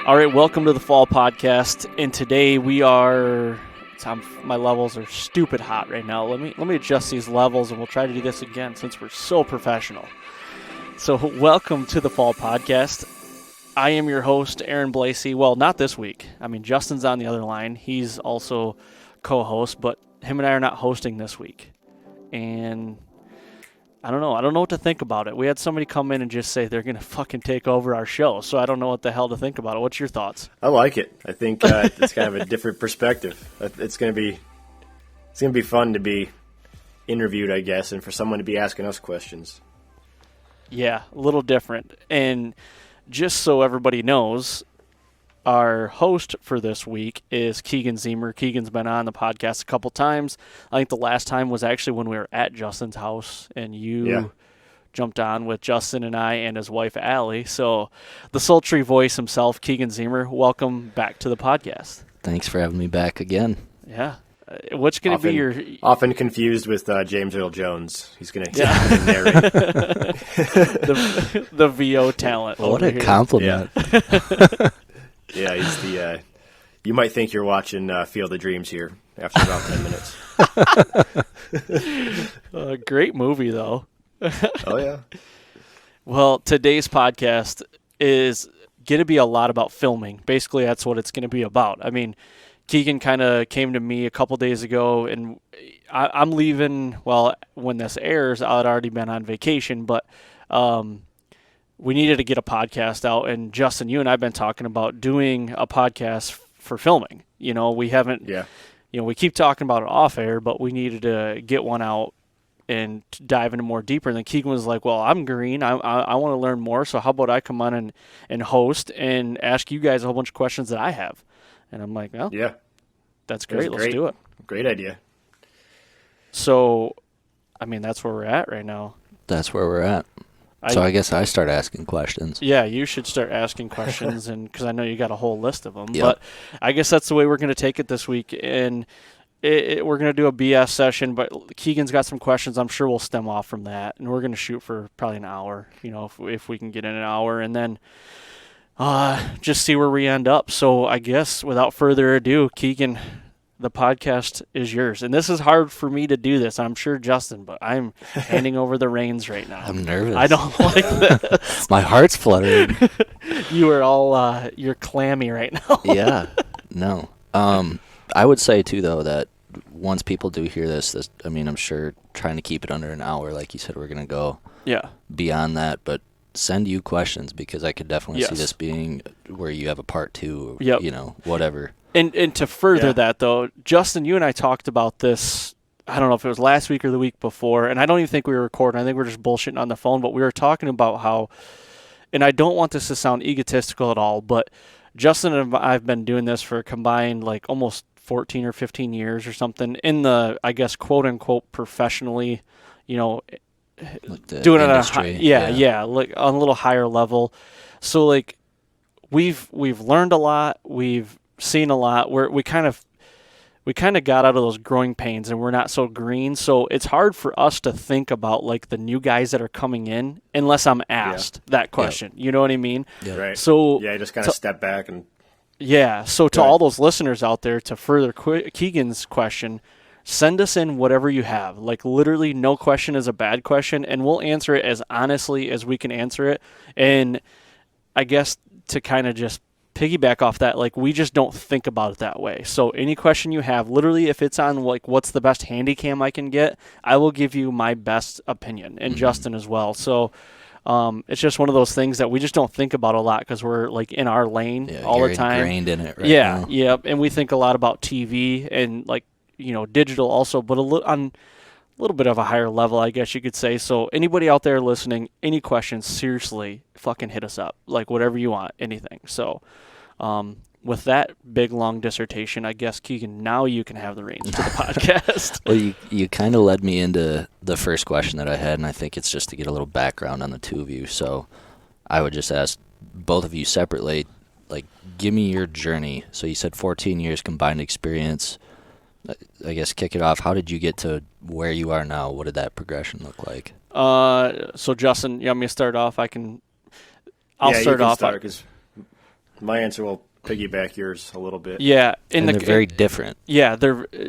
All right, welcome to the Fall Podcast, and today we are. My levels are stupid hot right now. Let me adjust these levels, and we'll try to do this again since we're so professional. So, welcome to the Fall Podcast. I am your host, Aaron Blasey. Well, not this week. I mean, Justin's on the other line. He's also co-host, but him and I are not hosting this week. And I don't know what to think about it. We had somebody come in and just say they're going to fucking take over our show, so I don't know what the hell to think about it. What's your thoughts? I like it. I think it's kind of a different perspective. It's going to be fun to be interviewed, I guess, and for someone to be asking us questions. Yeah, a little different. And just so everybody knows, our host for this week is Keegan Ziemer. Keegan's been on the podcast a couple times. I think the last time was actually when we were at Justin's house, and you jumped on with Justin and I and his wife, Allie. So the sultry voice himself, Keegan Ziemer, welcome back to the podcast. Thanks for having me back again. Yeah. What's going to be your... Often confused with James Earl Jones. He's going to narrate. the VO talent. Well, what a compliment. Yeah. Yeah, he's the. You might think you're watching Field of Dreams here after about 10 minutes. Great movie, though. Oh, yeah. Well, today's podcast is going to be a lot about filming. Basically, that's what it's going to be about. I mean, Keegan kind of came to me a couple days ago, and I'm leaving. Well, when this airs, I'd already been on vacation, but we needed to get a podcast out. And Justin, you and I have been talking about doing a podcast for filming. You know, we haven't. Yeah. You know, we keep talking about it off air, but we needed to get one out and dive into more deeper. And then Keegan was like, "Well, I'm green. I want to learn more. So how about I come on and host and ask you guys a whole bunch of questions that I have?" And I'm like, well, yeah, that's great. Let's do it. Great idea. So, I mean, that's where we're at right now. That's where we're at. So I guess I start asking questions. Yeah, you should start asking questions, and because I know you got a whole list of them. Yep. But I guess that's the way we're going to take it this week. And we're going to do a BS session, but Keegan's got some questions. I'm sure we'll stem off from that. And we're going to shoot for probably an hour, you know, if we can get in an hour. And then just see where we end up. So I guess without further ado, Keegan, the podcast is yours. And this is hard for me to do this. I'm sure Justin, but I'm handing over the reins right now. I'm nervous. I don't like this. My heart's fluttering. You are all, you're clammy right now. Yeah. No. I would say too, though, that once people do hear this, I mean, I'm sure trying to keep it under an hour, like you said, we're going to go beyond that, but send you questions, because I could definitely see this being where you have a part two, you know, whatever. And to further that, though, Justin, you and I talked about this, I don't know if it was last week or the week before, and I don't even think we were recording. I think we're just bullshitting on the phone, but we were talking about how, and I don't want this to sound egotistical at all, but Justin and I've been doing this for a combined like almost 14 or 15 years or something in the, I guess, quote-unquote professionally, you know, like doing industry. it like on a little higher level. So like we've learned a lot, we've seen a lot. We kind of got out of those growing pains, and we're not so green. So it's hard for us to think about like the new guys that are coming in unless I'm asked that question. You know what I mean? Yeah. Right. So you just kind of step back and. Yeah. So to all those listeners out there, to further Keegan's question, send us in whatever you have. Like literally no question is a bad question, and we'll answer it as honestly as we can answer it. And I guess to kind of just piggyback off that, like we just don't think about it that way. So any question you have, literally if it's on like what's the best handy cam I can get, I will give you my best opinion, and Justin as well. So it's just one of those things that we just don't think about a lot because we're like in our lane all the time. Ingrained in it right now. Yeah. And we think a lot about TV and like, you know, digital also, but on a little bit of a higher level, I guess you could say. So anybody out there listening, any questions, seriously, fucking hit us up. Like whatever you want, anything. So with that big, long dissertation, I guess, Keegan, now you can have the reins to the podcast. Well, you kind of led me into the first question that I had, and I think it's just to get a little background on the two of you. So I would just ask both of you separately, like, give me your journey. So you said 14 years combined experience. I guess kick it off. How did you get to where you are now? What did that progression look like? So Justin, you want me to start off? I'll start off because my answer will piggyback yours a little bit. Yeah, and they're very different. Yeah,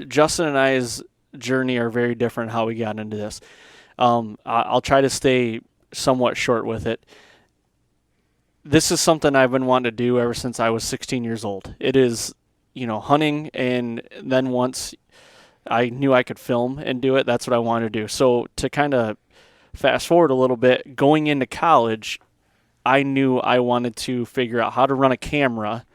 Justin and I's journey are very different. How we got into this. I'll try to stay somewhat short with it. This is something I've been wanting to do ever since I was 16 years old. It is, hunting, and then once I knew I could film and do it, that's what I wanted to do. So to kind of fast forward a little bit, going into college, I knew I wanted to figure out how to run a camera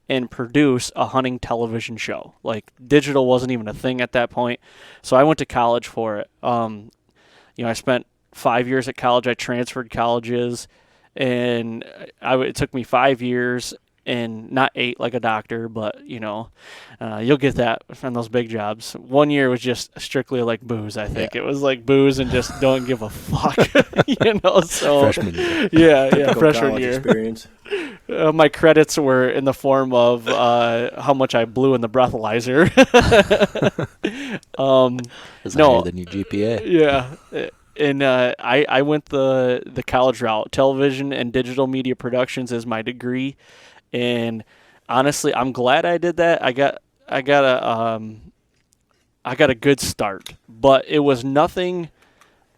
and produce a hunting television show. Like, digital wasn't even a thing at that point, so I went to college for it. I spent 5 years at college. I transferred colleges, and it took me 5 years, and not 8 like a doctor, but, you'll get that from those big jobs. 1 year was just strictly like booze, I think. Yeah. It was like booze and just don't give a fuck, so. Freshman year. Yeah, freshman year. Experience. My credits were in the form of how much I blew in the breathalyzer. Is higher than your GPA. Yeah. And I went the college route. Television and digital media productions is my degree, and honestly, I'm glad I did that. I got a good start, but it was nothing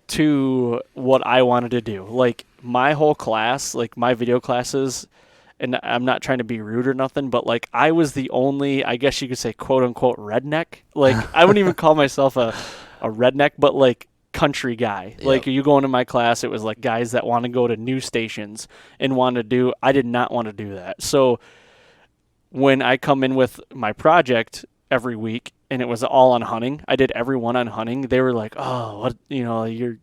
to what I wanted to do. Like, my whole class, like my video classes, and I'm not trying to be rude or nothing, but like, I was the only, I guess you could say, quote unquote redneck. Like, I wouldn't even call myself a redneck, but like, country guy. Yep. Like, you go into my class, it was like guys that want to go to news stations and want to do, I did not want to do that. So when I come in with my project every week and it was all on hunting, I did every one on hunting, they were like, oh, what, you're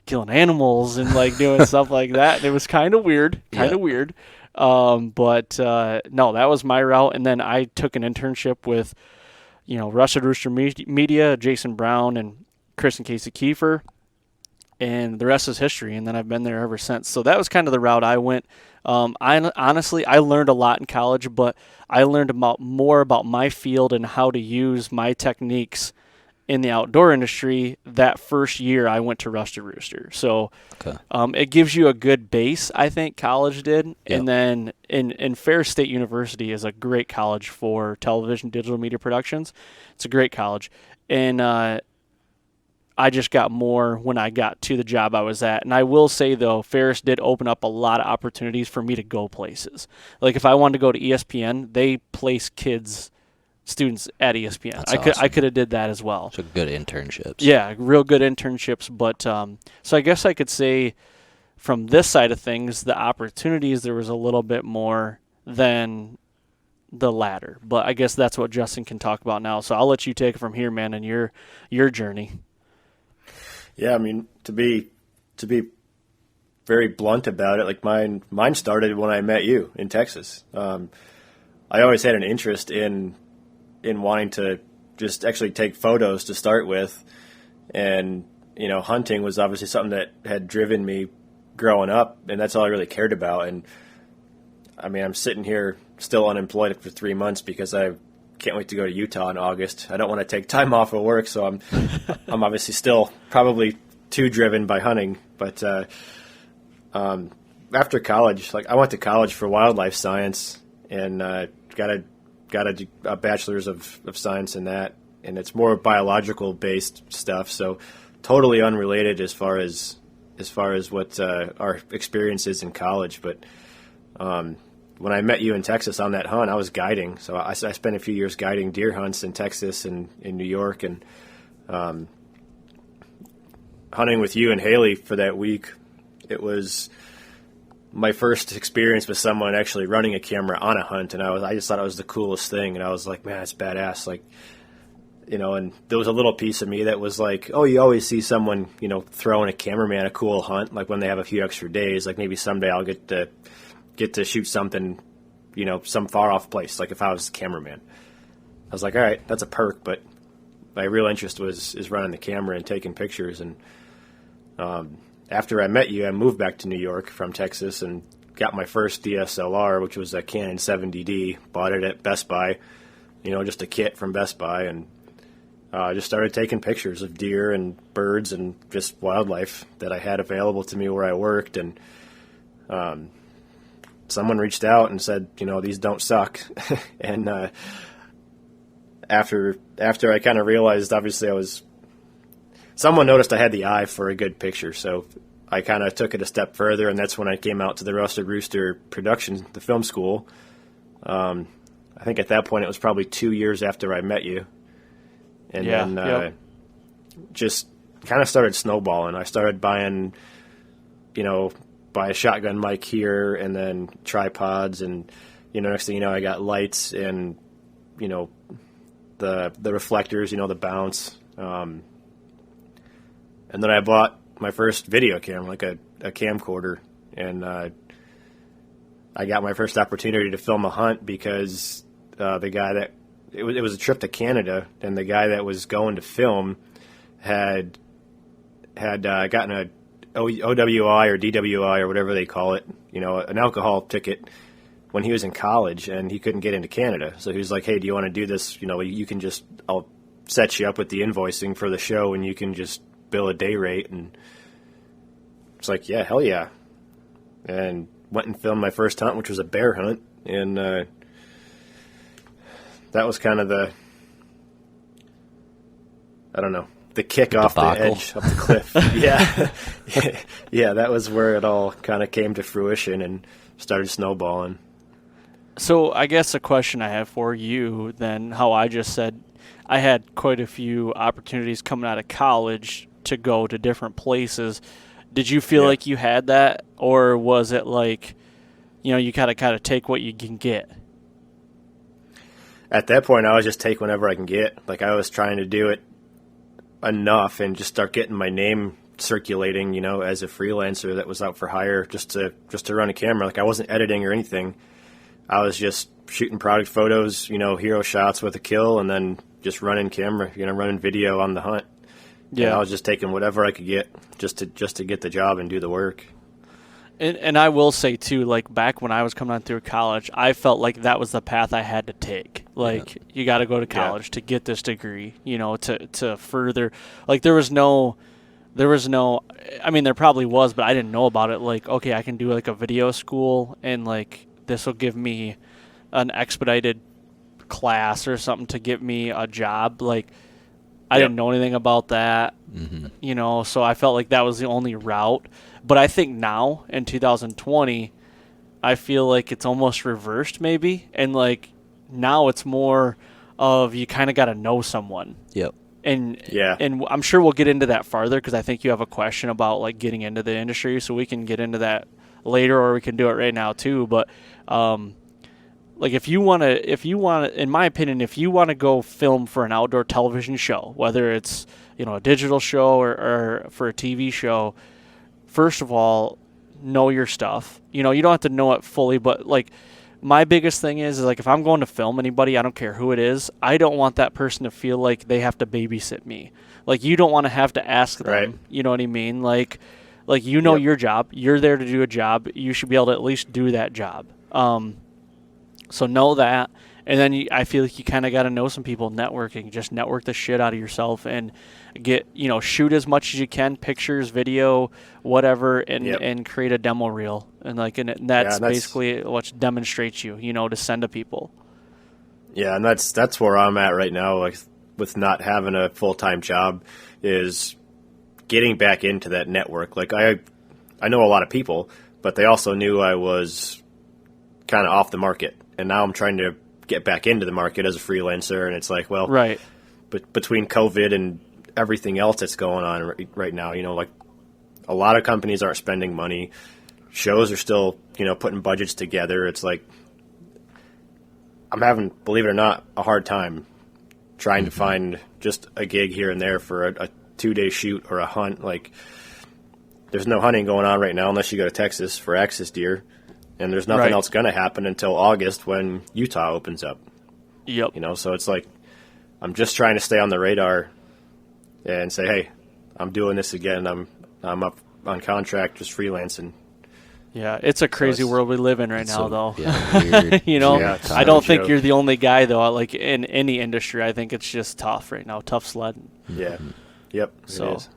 killing animals and like doing stuff like that. And it was kind of weird. But no, that was my route. And then I took an internship with, Rusted Rooster Media, Jason Brown and Chris and Casey Kiefer, and the rest is history, and then I've been there ever since. So that was kind of the route I went. I learned a lot in college, but I learned more about my field and how to use my techniques in the outdoor industry that first year I went to Rusted Rooster. So it gives you a good base, I think college did. Yep. And then in Ferris State University is a great college for television, digital media productions. It's a great college. And I just got more when I got to the job I was at. And I will say, though, Ferris did open up a lot of opportunities for me to go places. Like, if I wanted to go to ESPN, they place students at ESPN. That's awesome. I could have did that as well. So good internships. Yeah, real good internships. But so I guess I could say from this side of things, the opportunities, there was a little bit more than the latter. But I guess that's what Justin can talk about now. So I'll let you take it from here, man, and your journey. Yeah, I mean, to be very blunt about it, like mine started when I met you in Texas. I always had an interest in wanting to just actually take photos to start with, and hunting was obviously something that had driven me growing up, and that's all I really cared about. And I mean, I'm sitting here still unemployed for 3 months because I can't wait to go to Utah in August. I don't want to take time off of work, so I'm obviously still probably too driven by hunting. But after college, like, I went to college for wildlife science and got a bachelor's of science in that, and it's more biological based stuff. So totally unrelated as far as what our experience is in college. But when I met you in Texas on that hunt, I was guiding. So I spent a few years guiding deer hunts in Texas and in New York, and hunting with you and Haley for that week. It was my first experience with someone actually running a camera on a hunt, and I just thought it was the coolest thing. And I was like, man, it's badass. Like, and there was a little piece of me that was like, oh, you always see someone, throwing a cameraman a cool hunt, like when they have a few extra days. Like, maybe someday I'll get to shoot something, some far off place, like if I was a cameraman. I was like, all right, that's a perk, but my real interest is running the camera and taking pictures. And after I met you, I moved back to New York from Texas and got my first DSLR, which was a Canon 70D. Bought it at Best Buy, just a kit from Best Buy, and just started taking pictures of deer and birds and just wildlife that I had available to me where I worked. And someone reached out and said, these don't suck. And after I kind of realized, obviously someone noticed I had the eye for a good picture, so I kind of took it a step further, and that's when I came out to the Rusted Rooster production, the film school. I think at that point it was probably 2 years after I met you. And then just kind of started snowballing. I started buying, buy a shotgun mic here, and then tripods, and, next thing you know, I got lights and, the reflectors, the bounce. And then I bought my first video camera, like a camcorder, and I got my first opportunity to film a hunt because the guy that it was a trip to Canada, and the guy that was going to film had gotten a OWI or DWI or whatever they call it, an alcohol ticket when he was in college, and he couldn't get into Canada. So he was like, "Hey, do you want to do this? You can I'll set you up with the invoicing for the show, and you can just bill a day rate." And it's like, yeah, hell yeah. And went and filmed my first hunt, which was a bear hunt. And that was kind of the kick off the edge of the cliff. Yeah. Yeah, that was where it all kind of came to fruition and started snowballing. So I guess a question I have for you then, how I just said, I had quite a few opportunities coming out of college to go to different places. Did you feel like you had that, or was it like, you kind of take what you can get? At that point, I was just take whenever I can get. Like, I was trying to do it enough and just start getting my name circulating, as a freelancer that was out for hire just to run a camera. Like, I wasn't editing or anything. I was just shooting product photos, hero shots with a kill, and then just running camera, running video on the hunt. Yeah, and I was just taking whatever I could get just to get the job and do the work. And I will say too, like back when I was coming on through college, I felt like that was the path I had to take. Like you got to go to college to get this degree, to further. Like there was no. I mean, there probably was, but I didn't know about it. Like, okay, I can do like a video school, and like this will give me an expedited class or something to get me a job. Like, I didn't know anything about that, so I felt like that was the only route. But I think now, in 2020, I feel like it's almost reversed maybe. And, like, now it's more of you kind of got to know someone. Yep. And I'm sure we'll get into that farther because I think you have a question about, like, getting into the industry. So we can get into that later, or we can do it right now too. But, like if you want to, in my opinion, if you want to go film for an outdoor television show, whether it's, a digital show or for a TV show, first of all, know your stuff. You don't have to know it fully, but like my biggest thing is like if I'm going to film anybody, I don't care who it is, I don't want that person to feel like they have to babysit me. Like you don't want to have to ask them. Right. You know what I mean? Like your job. You're there to do a job. You should be able to at least do that job. So know that, and then I feel like you kind of got to know some people networking. Just network the shit out of yourself and get, shoot as much as you can, pictures, video, whatever, and create a demo reel. And that's basically what demonstrates you, to send to people. Yeah, and that's where I'm at right now, like with not having a full-time job, is getting back into that network. Like I know a lot of people, but they also knew I was kind of off the market. And now I'm trying to get back into the market as a freelancer, and it's like, well, right. But between COVID and everything else that's going on right now, like a lot of companies aren't spending money. Shows are still, putting budgets together. It's like I'm having, believe it or not, a hard time trying to find just a gig here and there for a 2-day shoot or a hunt. Like there's no hunting going on right now unless you go to Texas for axis deer. And there's nothing else going to happen until August when Utah opens up. Yep. So it's like I'm just trying to stay on the radar and say, hey, I'm doing this again. I'm up on contract, just freelancing. Yeah, it's a crazy world we live in right now, though. Yeah, I don't think you're the only guy, though. Like in any industry, I think it's just tough right now, tough sledding. Yeah. Yep. So. It is.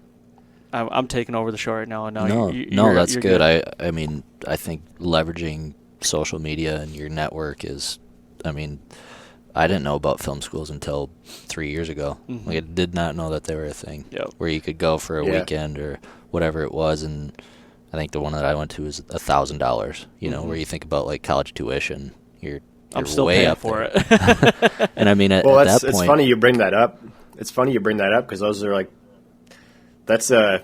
I'm taking over the show right now. And no, that's good. I mean, I think leveraging social media and your network is, I mean, I didn't know about film schools until 3 years ago. Mm-hmm. Like, I did not know that they were a thing. Yep. Where you could go for a weekend or whatever it was, and I think the one that I went to was $1,000. You know, where you think about like college tuition, you're I'm still way paying up for there. it. And I mean, at that point, it's funny you bring that up. It's funny you bring that up because those are like, that's a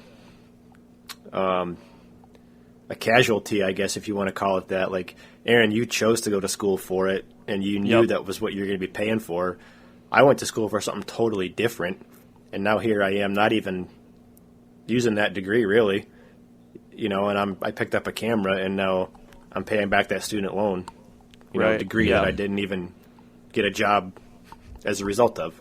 casualty, I guess, if you want to call it that. Like, Aaron, you chose to go to school for it, and you knew that was what you're going to be paying for. I went to school for something totally different, and now here I am, not even using that degree really, you know. And I picked up a camera, and now I'm paying back that student loan, you know, degree that I didn't even get a job as a result of.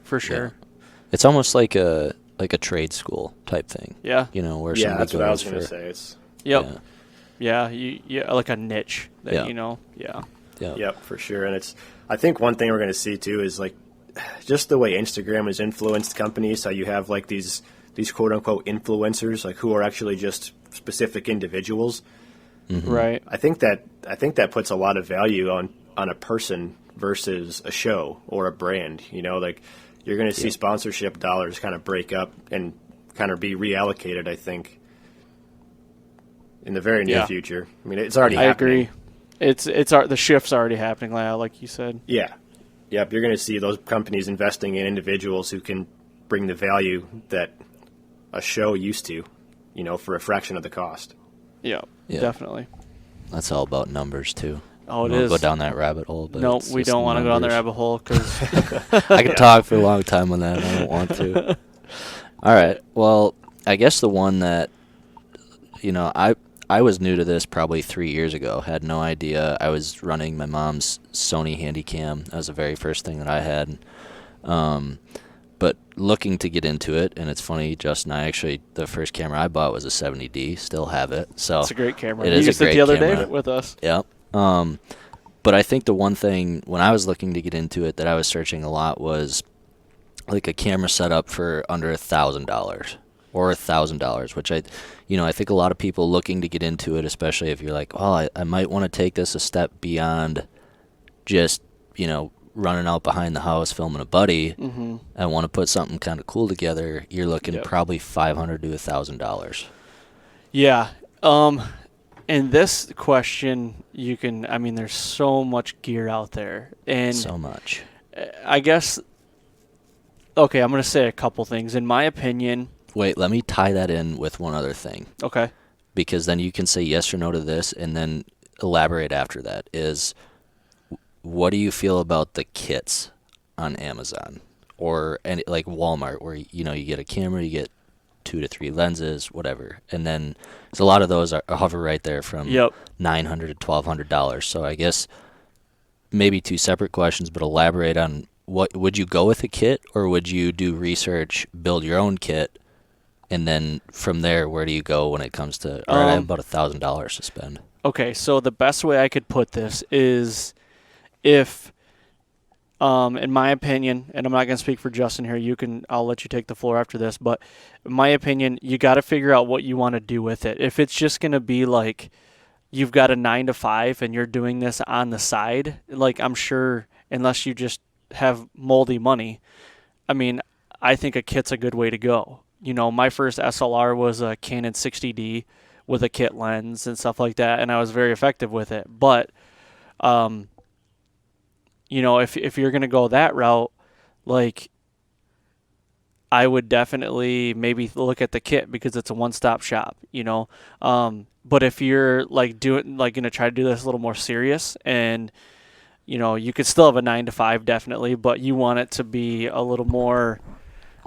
For sure. Yeah. It's almost like a trade school type thing. Yeah. You know, where that's what I was going to say. It's like a niche that you know. Yeah. Yep, for sure. And I think one thing we're going to see too is like just the way Instagram has influenced companies. How you have like these quote unquote influencers, like who are actually just specific individuals. Mm-hmm. Right. I think that puts a lot of value on a person versus a show or a brand. You know, like you're going to see sponsorship dollars kind of break up and kind of be reallocated, I think, in the very near future. I mean, it's already happening. I agree. The shift's already happening, like you said. Yeah. Yep, you're going to see those companies investing in individuals who can bring the value that a show used to, you know, for a fraction of the cost. Yeah, definitely. That's all about numbers, too. Oh, it we'll is. Go down that rabbit hole. But no, we don't want to go down the rabbit hole because I could talk for a long time on that, and I don't want to. All right. Well, I guess the one that, you know, I was new to this probably 3 years ago. Had no idea. I was running my mom's Sony Handycam. That was the very first thing that I had. But looking to get into it, and it's funny, Justin, the first camera I bought was a 70D. Still have it. So it's a great camera. It is a great the other camera. day with us. Yep. But I think the one thing when I was looking to get into it that I was searching a lot was like a camera setup for under $1,000 or $1,000, which I think a lot of people looking to get into it, especially if you're like, oh, I might want to take this a step beyond just, you know, running out behind the house filming a buddy. Mm-hmm. I want to put something kind of cool together. You're looking probably $500 to $1,000. Yeah. In this question, there's so much gear out there. And so much. I guess, okay, I'm going to say a couple things. In my opinion... Wait, let me tie that in with one other thing. Okay. Because then you can say yes or no to this and then elaborate after that. Is what do you feel about the kits on Amazon or like Walmart where, you know, you get a camera, you get 2 to 3 lenses, whatever. And then a lot of those are hover right there from $900 to $1,200. So I guess maybe 2 separate questions, but elaborate on what would you go with a kit or would you do research, build your own kit? And then from there, where do you go when it comes to, all right, I have about $1,000 to spend? Okay, so the best way I could put this is if, in my opinion, and I'm not going to speak for Justin here, I'll let you take the floor after this, but in my opinion, you got to figure out what you want to do with it. If it's just going to be like you've got a 9 to 5 and you're doing this on the side, like I'm sure, unless you just have moldy money, I think a kit's a good way to go. You know, my first SLR was a Canon 60D with a kit lens and stuff like that, and I was very effective with it. But, you know, if you're going to go that route, like, I would definitely maybe look at the kit because it's a one-stop shop, you know. But if you're, like, going to try to do this a little more serious and, you know, you could still have a 9 to 5 definitely, but you want it to be a little more...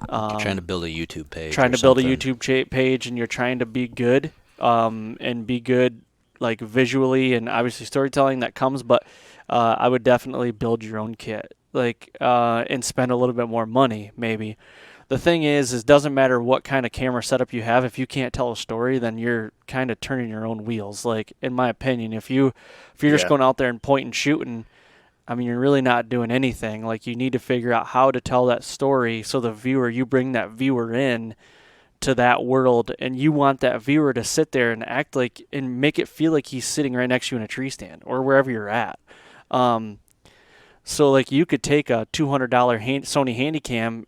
trying to build a YouTube page. Build a YouTube page, and you're trying to be good, and be good, like visually and obviously storytelling that comes. But I would definitely build your own kit, like, and spend a little bit more money. Maybe the thing is it doesn't matter what kind of camera setup you have. If you can't tell a story, then you're kind of turning your own wheels. Like, in my opinion, if you're just going out there and point and shooting. You're really not doing anything. Like, you need to figure out how to tell that story so you bring that viewer in to that world, and you want that viewer to sit there and act like and make it feel like he's sitting right next to you in a tree stand or wherever you're at. So like you could take a $200 Sony Handycam,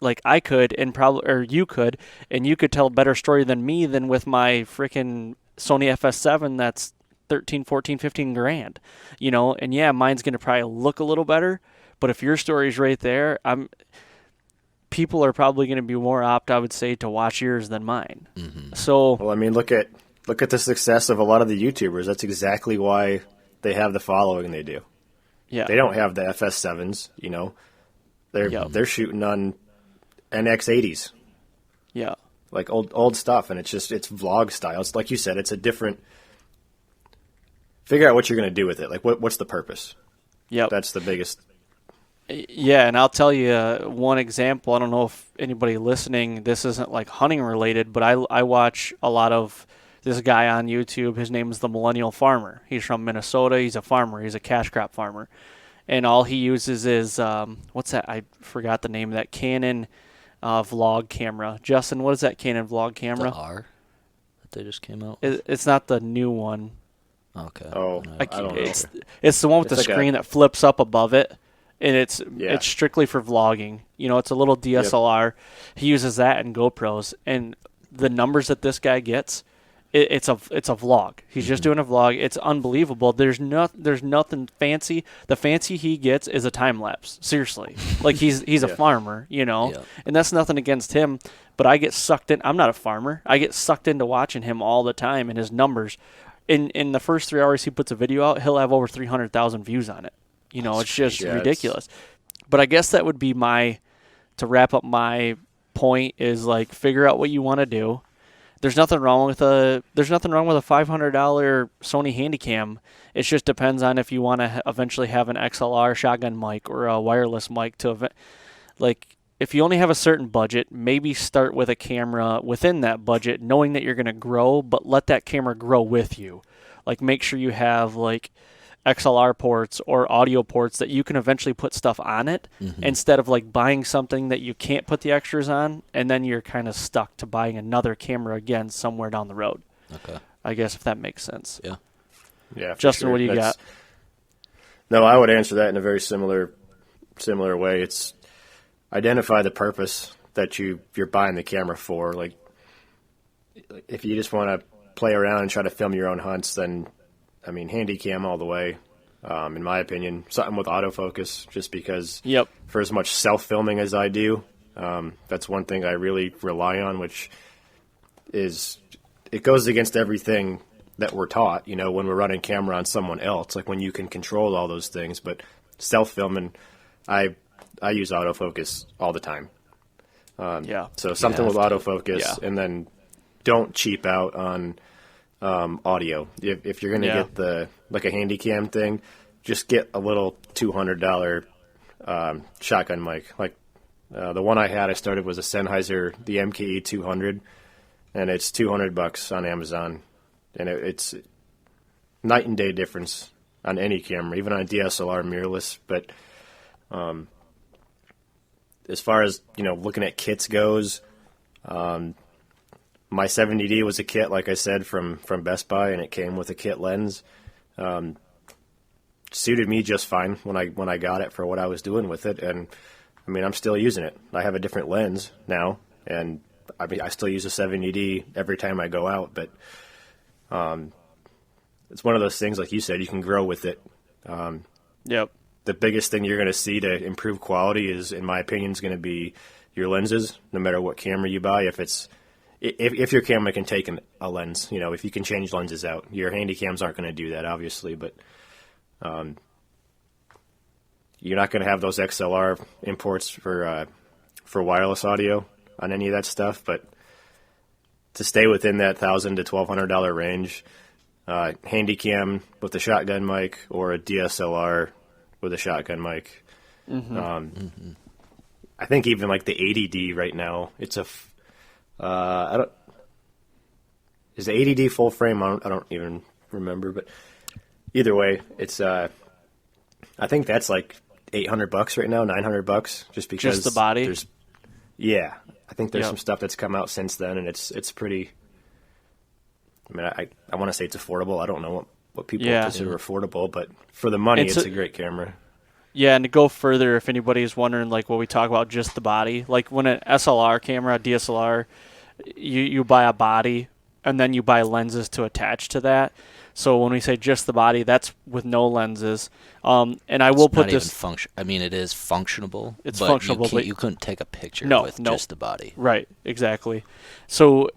like I could, and probably, or you could, and you could tell a better story than me than with my freaking Sony FS7 that's 13, 14, 15 grand, you know. And yeah, mine's going to probably look a little better, but if your story's right there, people are probably going to be more apt, I would say, to watch yours than mine. Mm-hmm. So, well, I mean, look at the success of a lot of the YouTubers. That's exactly why they have the following they do. Yeah, they don't have the FS7s, you know. They're shooting on NX80s. Yeah, like old stuff, and it's vlog style. It's like you said, it's a different. Figure out what you're going to do with it. Like what's the purpose? Yep, that's the biggest. Yeah, and I'll tell you one example. I don't know if anybody listening, this isn't like hunting related, but I watch a lot of this guy on YouTube. His name is the Millennial Farmer. He's from Minnesota. He's a farmer. He's a cash crop farmer. And all he uses is, what's that? I forgot the name of that Canon vlog camera. Justin, what is that Canon vlog camera? The R that they just came out? It's not the new one. Okay. Oh, I don't know. It's the one with the screen that flips up above it. And it's strictly for vlogging. You know, it's a little DSLR. Yep. He uses that and GoPros. And the numbers that this guy gets, it's a vlog. He's just doing a vlog. It's unbelievable. There's nothing fancy. The fancy he gets is a time lapse. Seriously, like he's a farmer, you know, and that's nothing against him. But I get sucked in. I'm not a farmer. I get sucked into watching him all the time, and his numbers. In the first 3 hours he puts a video out, he'll have over 300,000 views on it. You know, it's just ridiculous. But I guess that would be to wrap up my point is like figure out what you want to do. There's nothing wrong with a $500 Sony Handycam. It just depends on if you want to eventually have an XLR shotgun mic or a wireless mic like if you only have a certain budget, maybe start with a camera within that budget, knowing that you're going to grow, but let that camera grow with you. Like make sure you have like XLR ports or audio ports that you can eventually put stuff on it instead of like buying something that you can't put the extras on and then you're kind of stuck to buying another camera again somewhere down the road. Okay. I guess if that makes sense. Yeah. Yeah. Justin, what do you got? No, I would answer that in a very similar way. It's identify the purpose that you're buying the camera for. Like if you just want to play around and try to film your own hunts, then I mean, Handycam all the way, in my opinion. Something with autofocus, just because for as much self-filming as I do, that's one thing I really rely on, which is it goes against everything that we're taught, you know, when we're running camera on someone else, like when you can control all those things. But self-filming, I use autofocus all the time. So something with autofocus, and then don't cheap out on audio. If you're going to get a Handycam thing, just get a little $200 shotgun mic. Like the one I started was a Sennheiser, the MKE 200, and it's $200 on Amazon, and it's night and day difference on any camera, even on a DSLR mirrorless. But as far as looking at kits goes, my 70D was a kit, like I said, from Best Buy, and it came with a kit lens. Suited me just fine when I got it for what I was doing with it, and I mean I'm still using it. I have a different lens now, and I mean I still use a 70D every time I go out. But it's one of those things, like you said, you can grow with it. The biggest thing you're going to see to improve quality is, in my opinion, is going to be your lenses. No matter what camera you buy, if your camera can take a lens, if you can change lenses out, your Handycams aren't going to do that, obviously, but you're not going to have those XLR imports for wireless audio on any of that stuff. But to stay within that $1,000 to $1,200 range, Handycam with a shotgun mic or a DSLR with a shotgun mic. I think even like the 80D right now, it's a is the 80D full frame? I don't even remember, but either way, it's I think that's like $800 right now, $900, just because just the body. I I think there's some stuff that's come out since then, and it's pretty. I mean, I want to say it's affordable. I don't know what people consider affordable, but for the money, it's a great camera. Yeah, and to go further, if anybody's wondering, like what we talk about, just the body, like when an SLR camera, a DSLR, you buy a body, and then you buy lenses to attach to that. So when we say just the body, that's with no lenses. And I will put this. I mean, it is functionable. It's functionable, but you couldn't take a picture with just the body. Right, exactly. So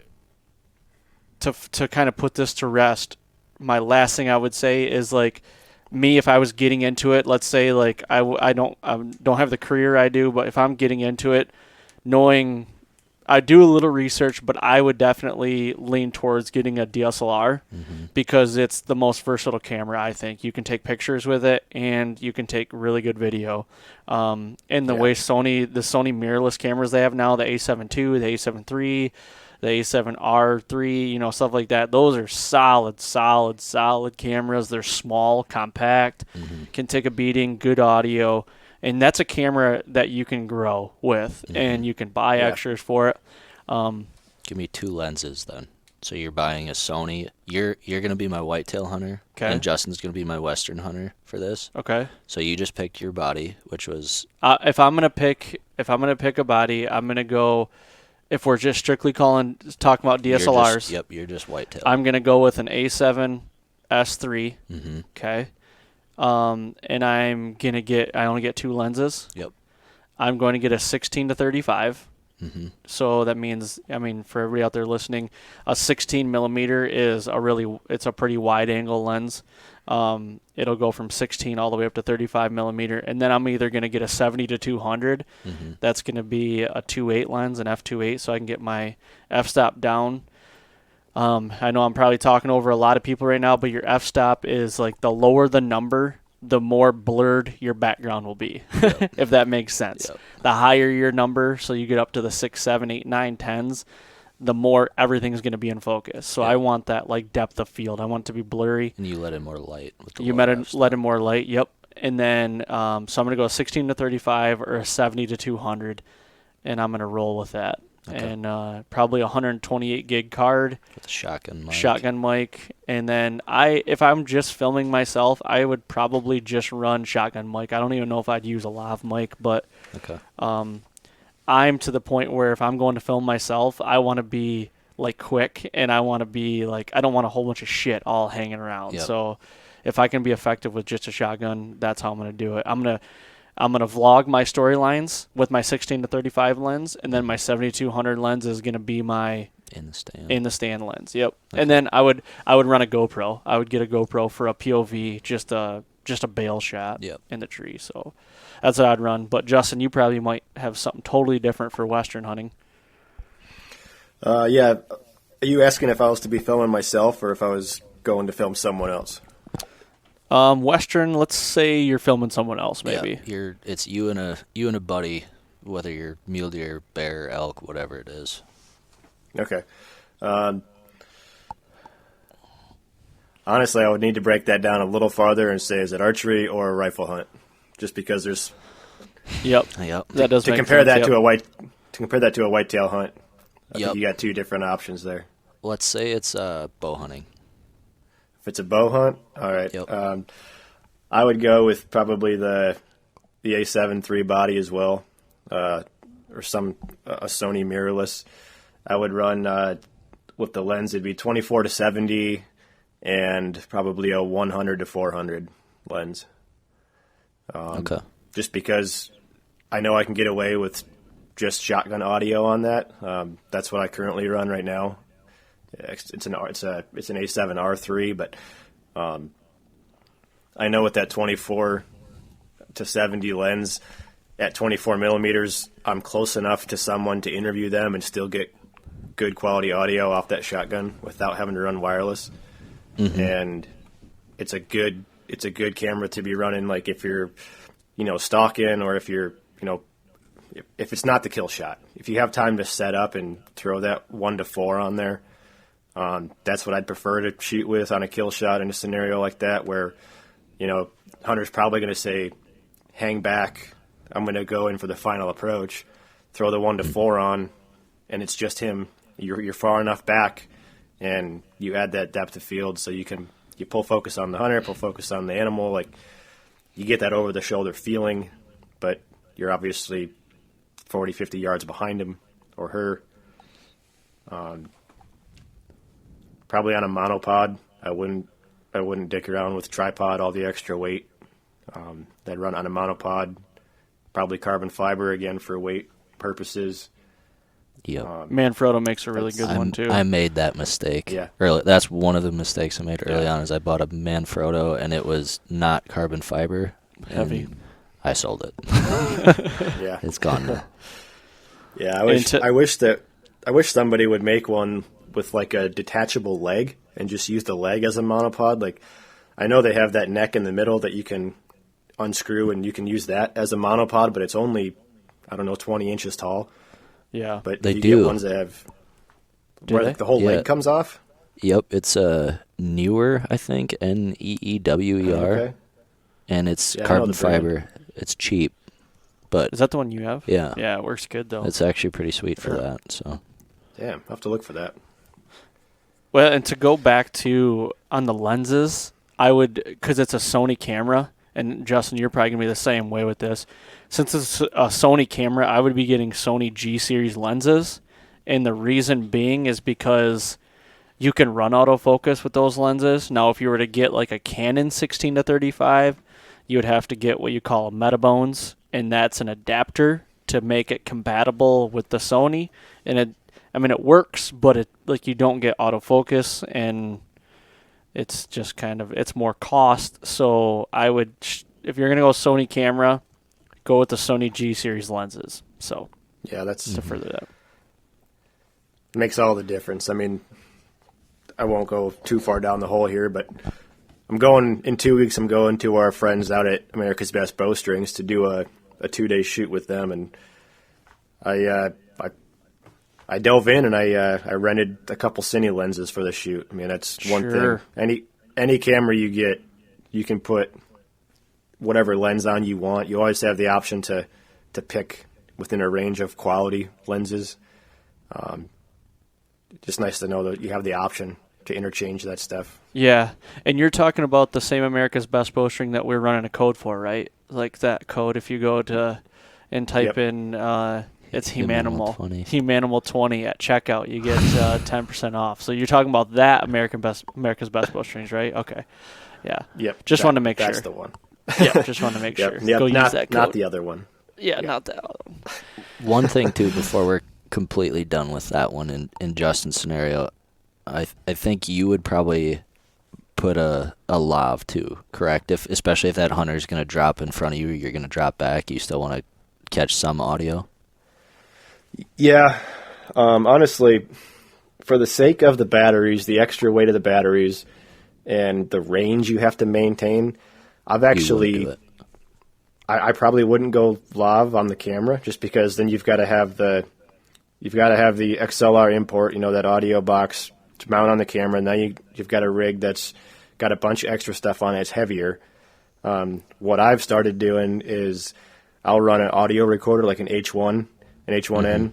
to kind of put this to rest, my last thing I would say is like me, if I was getting into it, let's say like I don't have the career I do, but if I'm getting into it, knowing I do a little research, but I would definitely lean towards getting a DSLR because it's the most versatile camera, I think. You can take pictures with it, and you can take really good video. And the way the Sony mirrorless cameras they have now, the A7 II, the A7 III, the A7R3, stuff like that, those are solid cameras. They're small, compact, can take a beating, good audio. And that's a camera that you can grow with, and you can buy extras for it. Give me 2 lenses then. So you're buying a Sony. You're going to be my whitetail hunter, and Justin's going to be my western hunter for this. Okay. So you just picked your body, which was. If I'm gonna pick a body, I'm gonna go. If we're just strictly talking about DSLRs, you're just whitetail. I'm gonna go with an A7 S3. Okay. And I only get 2 lenses. Yep. I'm going to get a 16 to 35. So that means, for everybody out there listening, a 16 millimeter is it's a pretty wide angle lens. It'll go from 16 all the way up to 35 millimeter. And then I'm either going to get a 70 to 200. That's going to be a 2.8 lens, an f2.8, so I can get my f-stop down. I know I'm probably talking over a lot of people right now, but your f-stop is like the lower the number, the more blurred your background will be, if that makes sense. The higher your number, so you get up to the 6, 7, 8, 9, 10s, the more everything's going to be in focus. So I want that like depth of field. I want it to be blurry. And you let in more light. With the let in more light, yep. And then, so I'm going to go a 16 to 35 or a 70 to 200, and I'm going to roll with that. Okay. And probably a 128 gig card with a shotgun mic. And then if I'm just filming myself, I would probably just run shotgun mic. I don't even know if I'd use a lav mic, but I'm to the point where if I'm going to film myself, I want to be like quick, and I want to be like, I don't want a whole bunch of shit all hanging around. So if I can be effective with just a shotgun, that's how I'm going to do it. I'm going to vlog my storylines with my 16 to 35 lens, and then my 7200 lens is going to be my in the stand lens. Yep. Okay. And then I would run a GoPro. I would get a GoPro for a POV, just a bail shot in the tree. So that's what I'd run. But Justin, you probably might have something totally different for western hunting. Yeah. Are you asking if I was to be filming myself or if I was going to film someone else? Western, let's say you're filming someone else, maybe. Yeah, it's you and a buddy, whether you're mule deer, bear, elk, whatever it is. Okay. Honestly, I would need to break that down a little farther and say, is it archery or a rifle hunt? Just because there's. Yep. That does to make compare sense, that to compare that to a whitetail hunt. I think you got 2 different options there. Let's say it's bow hunting. If it's a bow hunt, all right. Yep. I would go with probably the A7 III body as well, or a Sony mirrorless. I would run with the lens. It'd be 24 to 70, and probably a 100 to 400 lens. Okay. Just because I know I can get away with just shotgun audio on that. That's what I currently run right now. It's an A7 R3, but I know with that 24 to 70 lens at 24 millimeters, I'm close enough to someone to interview them and still get good quality audio off that shotgun without having to run wireless. And it's a good camera to be running, like if you're stalking, or if you're if it's not the kill shot. If you have time to set up and throw that 1 to 4 on there. That's what I'd prefer to shoot with on a kill shot in a scenario like that where, hunter's probably going to say, hang back, I'm going to go in for the final approach, throw the 1 to 4 on, and it's just him, you're far enough back, and you add that depth of field so you pull focus on the hunter, pull focus on the animal. Like, you get that over-the-shoulder feeling, but you're obviously 40, 50 yards behind him or her. Probably on a monopod. I wouldn't dick around with tripod, all the extra weight. I'd run on a monopod, probably carbon fiber again for weight purposes. Yeah, Manfrotto makes a really good one too. I made that mistake. Yeah, early. That's one of the mistakes I made early on. Is I bought a Manfrotto and it was not carbon fiber. Heavy. I sold it. Yeah, it's gone now. Yeah, I wish somebody would make one with like a detachable leg and just use the leg as a monopod. Like, I know they have that neck in the middle that you can unscrew and you can use that as a monopod, but it's only, 20 inches tall. Yeah, but they you do. Get ones that have where the whole leg comes off. Yep, it's a Neewer, I think, Neewer, okay. And it's carbon fiber. It's cheap, but is that the one you have? Yeah, yeah, it works good though. It's actually pretty sweet for that. So, damn, I'll have to look for that. Well, and to go back to on the lenses, I would, because it's a Sony camera, and Justin, you're probably going to be the same way with this. Since it's a Sony camera, I would be getting Sony G-Series lenses, and the reason being is because you can run autofocus with those lenses. Now, if you were to get like a Canon 16-35, you would have to get what you call a Metabones, and that's an adapter to make it compatible with the Sony. And it works, but you don't get autofocus, and it's just it's more cost. So I would, if you're going to go Sony camera, go with the Sony G-Series lenses. So yeah, that's to further that. Makes all the difference. I mean, I won't go too far down the hole here, but in 2 weeks, I'm going to our friends out at America's Best Bowstrings to do a 2-day shoot with them, and I dove in and I rented a couple cine lenses for the shoot. I mean, that's one thing. Any camera you get, you can put whatever lens on you want. You always have the option to pick within a range of quality lenses. Just nice to know that you have the option to interchange that stuff. Yeah, and you're talking about the same America's Best Bowstring that we're running a code for, right? Like that code, if you go to and type in it's Humanimal 20 at checkout, you get 10% off. So you're talking about that America's Best Bowstrings, right? Okay, yeah. Yep. Just wanted to make that's sure. That's the one. Yeah, just wanted to make sure. Yep, go use that code. Not the other one. Yeah, not that other one. One thing too, before we're completely done with that one, in Justin's scenario, I think you would probably put a lav too, correct? Especially if that hunter's going to drop in front of you, you're going to drop back. You still want to catch some audio. Yeah, honestly, for the sake of the batteries, the extra weight of the batteries, and the range you have to maintain, I probably wouldn't go lav on the camera, just because then you've got to have the XLR import, that audio box to mount on the camera. Now you've got a rig that's got a bunch of extra stuff on it. It's heavier. What I've started doing is I'll run an audio recorder like an H1, an H1N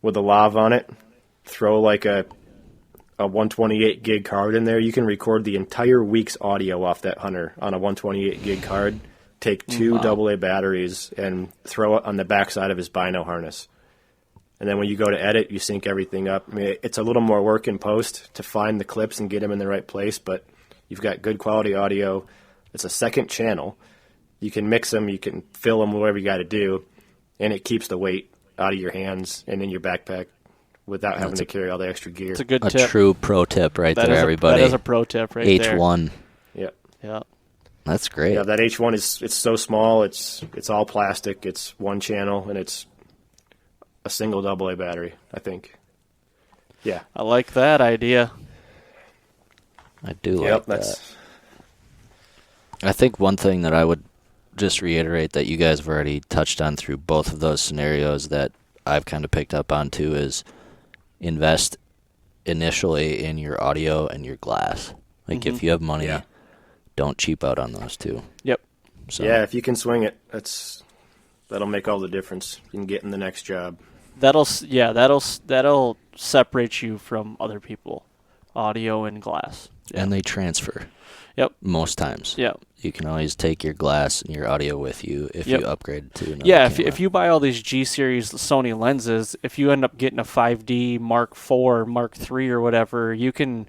with a lav on it. Throw like a 128 gig card in there. You can record the entire week's audio off that hunter on a 128 gig card. Take two AA batteries and throw it on the backside of his bino harness. And then when you go to edit, you sync everything up. I mean, it's a little more work in post to find the clips and get them in the right place, but you've got good quality audio. It's a second channel. You can mix them, you can fill them, whatever you got to do, and it keeps the weight out of your hands and in your backpack without having to carry all the extra gear. It's a good tip. A true pro tip right there, everybody. That is a pro tip right there. H1. Yep. Yeah. That's great. Yeah, that H1 it's so small. It's all plastic. It's one channel, and it's a single AA battery, I think. Yeah. I like that idea. I do like that. I think one thing that I would just reiterate that you guys have already touched on through both of those scenarios that I've kind of picked up on too is invest initially in your audio and your glass. Like if you have money, don't cheap out on those two. Yep. So. Yeah, if you can swing it, that'll make all the difference. You can get in the next job. That'll separate you from other people, audio and glass. Yeah. And they transfer. Yep. Most times. Yep. You can always take your glass and your audio with you if you upgrade to another camera. If you buy all these G-Series Sony lenses, if you end up getting a 5D Mark IV, Mark III or whatever, you can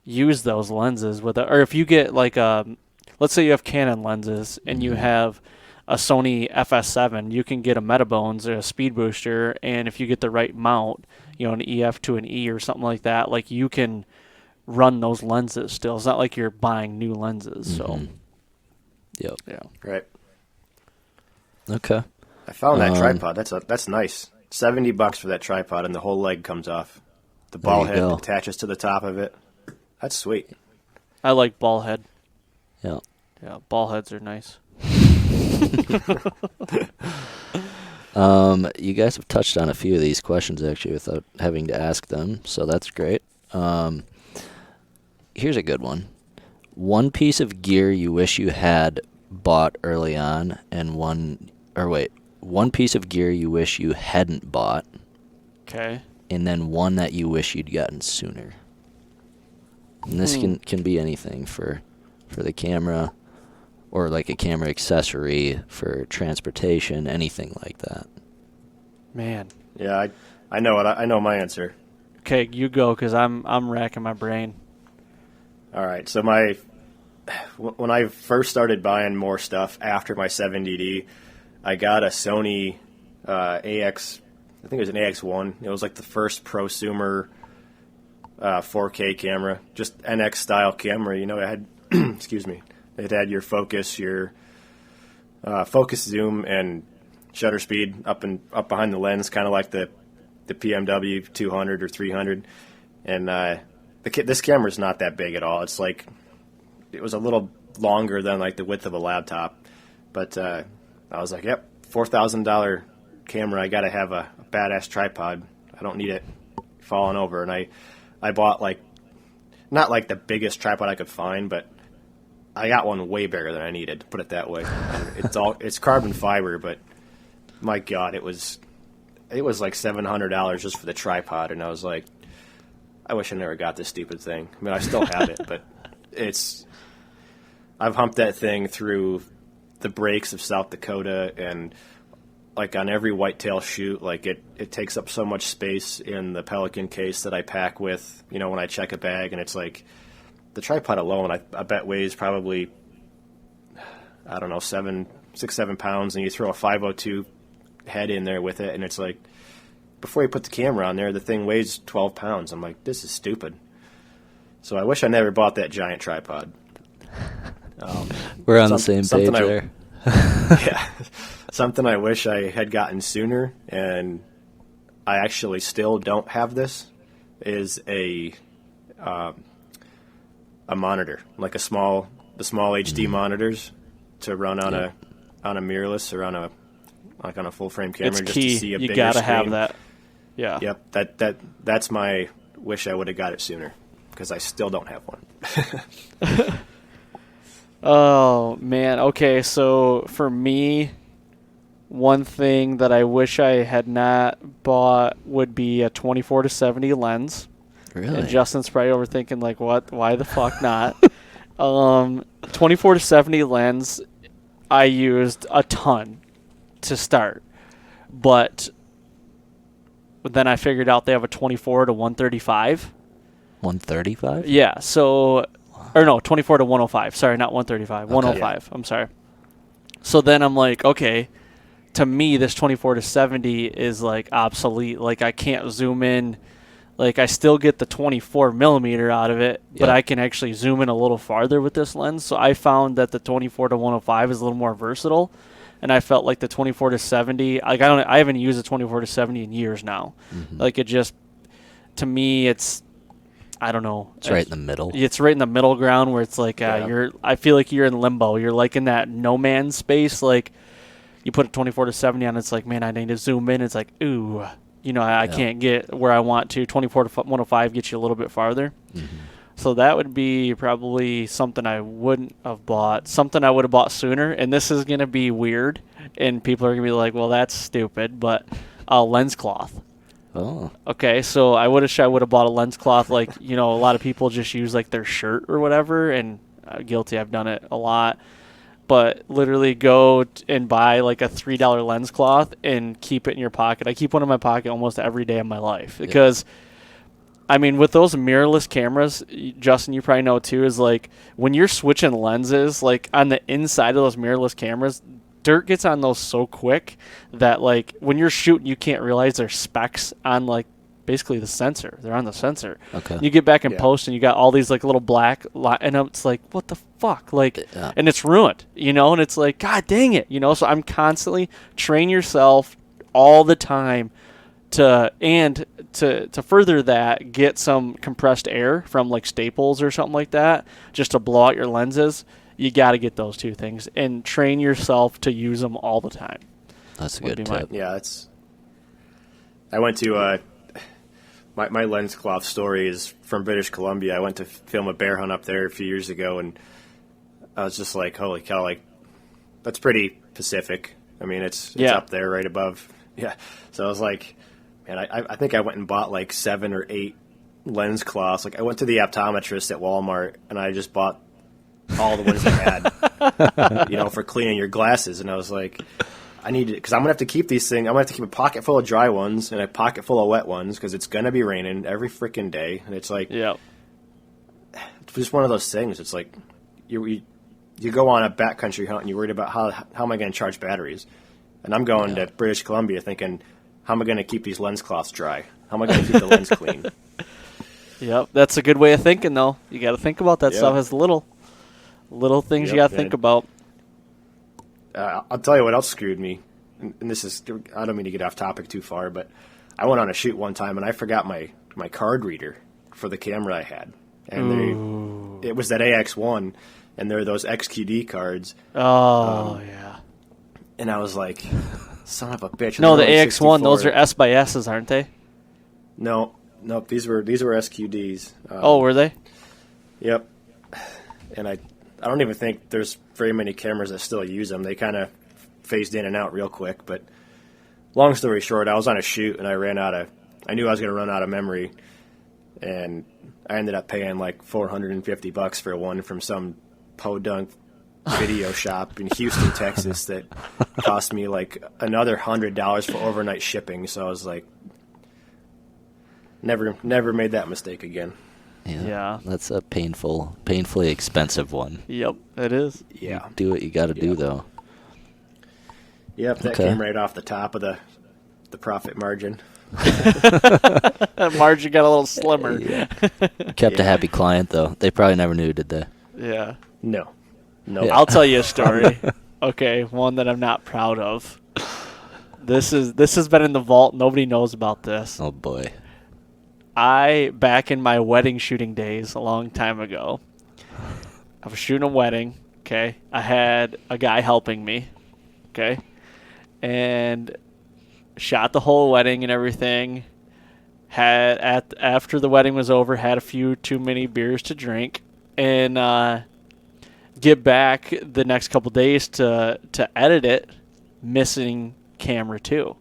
use those lenses with it. Or if you get like let's say you have Canon lenses and you have a Sony FS7, you can get a Metabones or a speed booster, and if you get the right mount, an EF to an E or something like that, like you can run those lenses still. It's not like you're buying new lenses. So yep. Yeah. Right. Okay. I found that tripod. That's nice. $70 for that tripod, and the whole leg comes off. The ball head attaches to the top of it. That's sweet. I like ball head. Yeah. Yeah, ball heads are nice. You guys have touched on a few of these questions actually without having to ask them, so that's great. Here's a good one. One piece of gear you wish you had bought early on, and one piece of gear you wish you hadn't bought. Okay. And then one that you wish you'd gotten sooner. And this can be anything for the camera, or like a camera accessory for transportation, anything like that. Man. Yeah, I know I know my answer. Okay, you go, because I'm racking my brain. All right, so when I first started buying more stuff after my 7DD, I got a Sony AX. I think it was an AX1. It was like the first prosumer 4K camera, just NX style camera. It had excuse me. It had your focus, your focus zoom, and shutter speed up behind the lens, kind of like the PMW 200 or 300. And this camera's not that big at all. It's like it was a little longer than like the width of a laptop. But I was like, yep, $4,000 camera. I got to have a badass tripod. I don't need it falling over. And I bought not like the biggest tripod I could find, but I got one way bigger than I needed, to put it that way. It's carbon fiber, but my God, it was like $700 just for the tripod, and I was like, I wish I never got this stupid thing. I mean, I still have it, but I've humped that thing through the breaks of South Dakota, and like on every whitetail shoot, like it takes up so much space in the Pelican case that I pack with, when I check a bag, and it's like, the tripod alone, I bet weighs probably, I don't know, 6-7 pounds, and you throw a 502 head in there with it, and it's like, before you put the camera on there, the thing weighs 12 pounds. I'm like, this is stupid. So I wish I never bought that giant tripod. We're on the same page there. Yeah. Something I wish I had gotten sooner, and I actually still don't have this, is a monitor, like the small HD monitors to run on a mirrorless or on a full frame camera. It's just key. To see a you bigger gotta screen. have that. Yeah. Yep. That's my wish. I would have got it sooner, because I still don't have one. Oh man. Okay. So for me, one thing that I wish I had not bought would be a 24-70 lens. Really? And Justin's probably overthinking, like, what? Why the fuck not? 24-70 lens, I used a ton to start, but then I figured out they have a 24-135. 135? Yeah. So, or no, 24-105. Sorry, not 135. 105. Yeah. I'm sorry. So then I'm like, okay. To me, this 24-70 is like obsolete. Like I can't zoom in. Like I still get the 24 millimeter out of it, but I can actually zoom in a little farther with this lens. So I found that the 24-105 is a little more versatile, and I felt like the 24-70. Like I haven't used the 24-70 in years now. Mm-hmm. Like it just, to me, it's, I don't know. It's right in the middle. It's right in the middle ground where it's like I feel like you're in limbo. You're like in that no man's space. Like you put a 24-70 on, it's like, man, I need to zoom in. It's like, ooh. I can't get where I want to. 24-105 gets you a little bit farther. Mm-hmm. So that would be probably something I wouldn't have bought. Something I would have bought sooner. And this is going to be weird. And people are going to be like, well, that's stupid. But lens cloth. Oh. Okay, so I would have bought a lens cloth like, a lot of people just use like their shirt or whatever, and guilty, I've done it a lot. But literally go and buy like a $3 lens cloth and keep it in your pocket. I keep one in my pocket almost every day of my life because, I mean, with those mirrorless cameras, Justin, you probably know too, is like when you're switching lenses, like on the inside of those mirrorless cameras, dirt gets on those so quick that like when you're shooting, you can't realize there's specks on like basically the sensor. They're on the sensor. Okay. You get back in post and you got all these like little black and it's like, what the fuck? Like, and it's ruined, and it's like, God dang it, so I'm constantly train yourself all the time to further that, get some compressed air from like Staples or something like that, just to blow out your lenses. You got to get those two things and train yourself to use them all the time. That's a good tip. I went to my lens cloth story is from British Columbia. I went to film a bear hunt up there a few years ago, and I was just like, holy cow, like that's pretty Pacific. I mean, it's up there right above. Yeah. So I was like, man, I think I went and bought like 7 or 8 lens cloths. Like I went to the optometrist at Walmart and I just bought all the ones they had, for cleaning your glasses. And I was like, I need to, because I'm going to have to keep these things. I'm going to have to keep a pocket full of dry ones and a pocket full of wet ones because it's going to be raining every freaking day. And it's like, it's just one of those things. It's like you go on a backcountry hunt and you're worried about how am I going to charge batteries? And I'm going to British Columbia thinking, how am I going to keep these lens cloths dry? How am I going to keep the lens clean? Yep, that's a good way of thinking, though. You got to think about that stuff as little things you got to think about. I'll tell you what else screwed me, and this is, I don't mean to get off topic too far, but I went on a shoot one time and I forgot my card reader for the camera I had. And it was that AX1, and there are those XQD cards. Oh, yeah. And I was like, son of a bitch. No, the AX1, those are S by S's, aren't they? No, these were SQDs. Were they? Yep. And I don't even think there's very many cameras that still use them. They kind of phased in and out real quick. But long story short, I was on a shoot and I knew I was going to run out of memory, and I ended up paying like $450 for one from some podunk video shop in Houston, Texas that cost me like another $100 for overnight shipping. So I was like, never made that mistake again. Yeah. That's a painfully expensive one. Yep, it is. Yeah. Do what you got to do, though. Yep, that came right off the top of the profit margin. That margin got a little slimmer. Kept a happy client, though. They probably never knew, did they? Yeah. No. I'll tell you a story. Okay, one that I'm not proud of. This has been in the vault. Nobody knows about this. Oh, boy. Back in my wedding shooting days a long time ago, I was shooting a wedding, okay? I had a guy helping me, okay? And shot the whole wedding and everything. After the wedding was over, had a few too many beers to drink, and get back the next couple days to edit it, missing camera 2.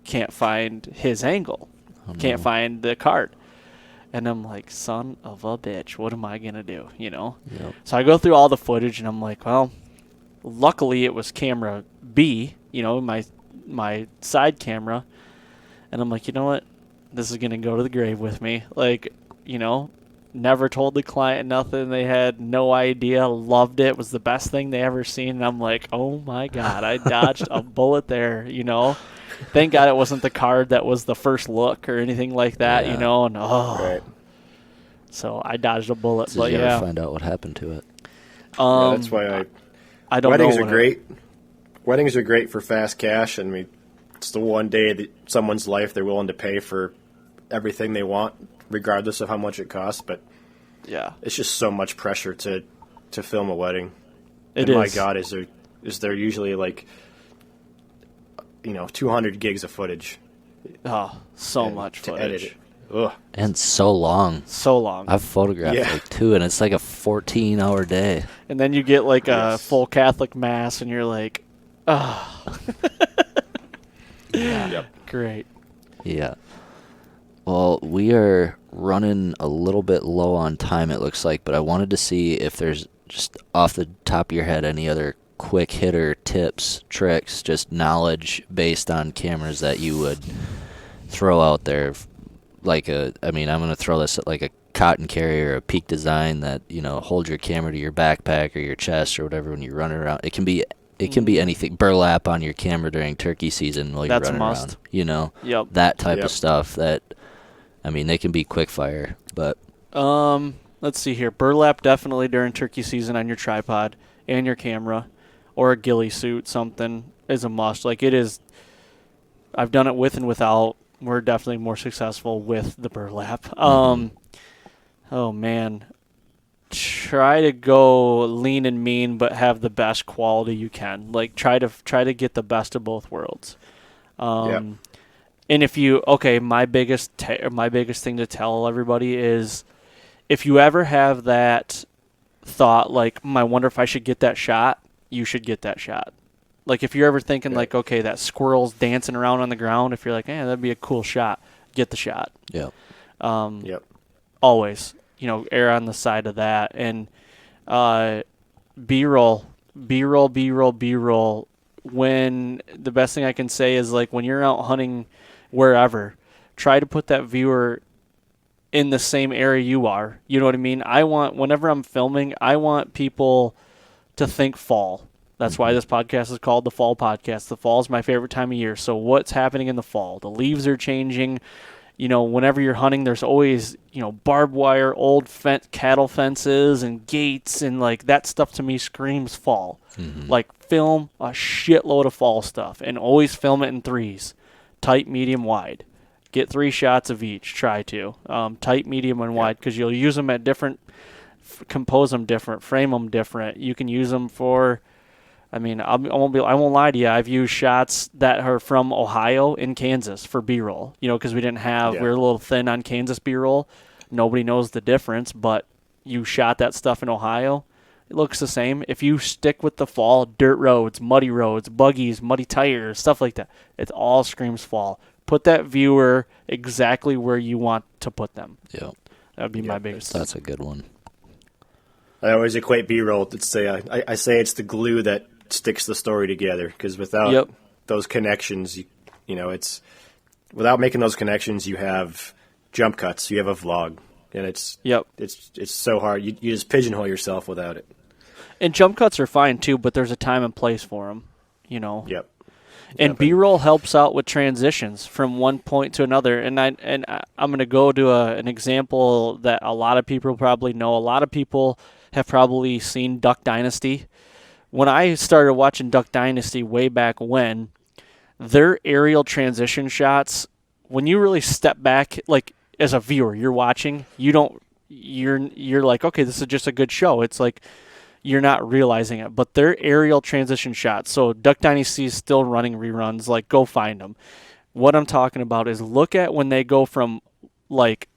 Can't find his angle. Can't find the card. And I'm like, son of a bitch, what am I going to do, Yep. So I go through all the footage, and I'm like, well, luckily it was camera B, my side camera. And I'm like, you know what? This is going to go to the grave with me. Like, never told the client nothing. They had no idea. Loved it. Was the best thing they ever seen. And I'm like, oh, my God, I dodged a bullet there, Thank God it wasn't the card that was the first look or anything like that, and Right. So I dodged a bullet. Did you ever find out what happened to it? That's why I don't weddings know. Are great. Weddings are great for fast cash. I mean, it's the one day that someone's life they're willing to pay for everything they want, regardless of how much it costs. But it's just so much pressure to film a wedding. My God, is there usually like 200 gigs of footage. Oh, so much footage. To edit it. Ugh. And so long. I've photographed like 2, and it's like a 14-hour day. And then you get like a full Catholic mass, and you're like, Great. Yeah. Well, we are running a little bit low on time, it looks like, but I wanted to see if there's just off the top of your head any other quick hitter tips, tricks, just knowledge based on cameras that you would throw out there. I'm going to throw this at like a cotton carrier, a Peak Design that, hold your camera to your backpack or your chest or whatever when you're running around. It can be anything. Burlap on your camera during turkey season while you're running around. Yep. That type of stuff that, they can be quick fire, but. Let's see here. Burlap definitely during turkey season on your tripod and your camera, or a ghillie suit, something is a must. Like it is, I've done it with and without. We're definitely more successful with the burlap. Oh man. Try to go lean and mean, but have the best quality you can. Like try to get the best of both worlds. And if you my biggest thing to tell everybody is, if you ever have that thought, like, I wonder if I should get that shot, you should get that shot. Like if you're ever thinking like, okay, that squirrel's dancing around on the ground, if you're like, that'd be a cool shot, get the shot. Yeah. Always. Err on the side of that. And B-roll. When the best thing I can say is, like, when you're out hunting wherever, try to put that viewer in the same area you are. You know what I mean? Whenever I'm filming, I want people to think fall. That's why this podcast is called the Fall Podcast. The fall is my favorite time of year. So what's happening in the fall? The leaves are changing. Whenever you're hunting, there's always, barbed wire, old cattle fences and gates, and like that stuff to me screams fall. Like film a shitload of fall stuff and always film it in threes, tight, medium, wide. Get 3 shots of each. Try to tight, medium, and wide, because you'll use them at different, compose them different, frame them different. You can use them for. I won't lie to you. I've used shots that are from Ohio in Kansas for B-roll. Because we didn't have, we were a little thin on Kansas B-roll. Nobody knows the difference, but you shot that stuff in Ohio, it looks the same. If you stick with the fall, dirt roads, buggies, muddy tires, stuff like that, it all screams fall. Put that viewer exactly where you want to put them. Yeah, that would be my biggest. That's a good one. I always equate B-roll to say I say it's the glue that sticks the story together, because without those connections, it's without making those connections, you have jump cuts, you have a vlog, and it's so hard. You just pigeonhole yourself without it. And jump cuts are fine too, but there's a time and place for them. And B-roll helps out with transitions from one point to another. And I'm going to go to an example that a lot of people probably know. A lot of people have probably seen Duck Dynasty. When I started watching Duck Dynasty way back when, their aerial transition shots, when you really step back, like as a viewer, you're watching, you're like, okay, this is just a good show. It's like you're not realizing it, but their aerial transition shots. So Duck Dynasty is still running reruns. Like, go find them. What I'm talking about is look at when they go from like,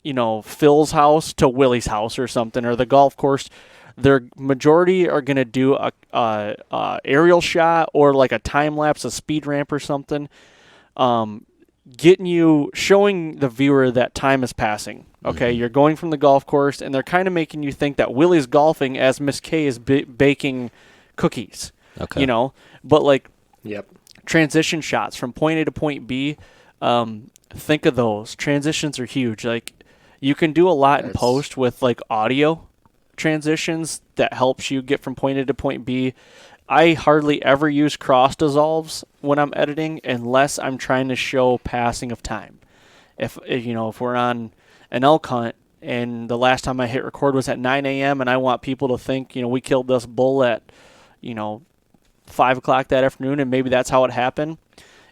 Phil's house to Willie's house or something, or the golf course. Their majority are going to do a aerial shot or like a time lapse, a speed ramp or something, showing the viewer that time is passing. Okay, You're going from the golf course, and they're kind of making you think that Willie's golfing as Miss K is baking cookies. Okay, but like transition shots from point A to point B. Think of those transitions are huge. Like you can do a lot in post with like audio transitions that helps you get from point A to point B. I hardly ever use cross dissolves when I'm editing unless I'm trying to show passing of time. If we're on an elk hunt and the last time I hit record was at 9 a.m. and I want people to think, we killed this bull at, 5 o'clock that afternoon, and maybe that's how it happened.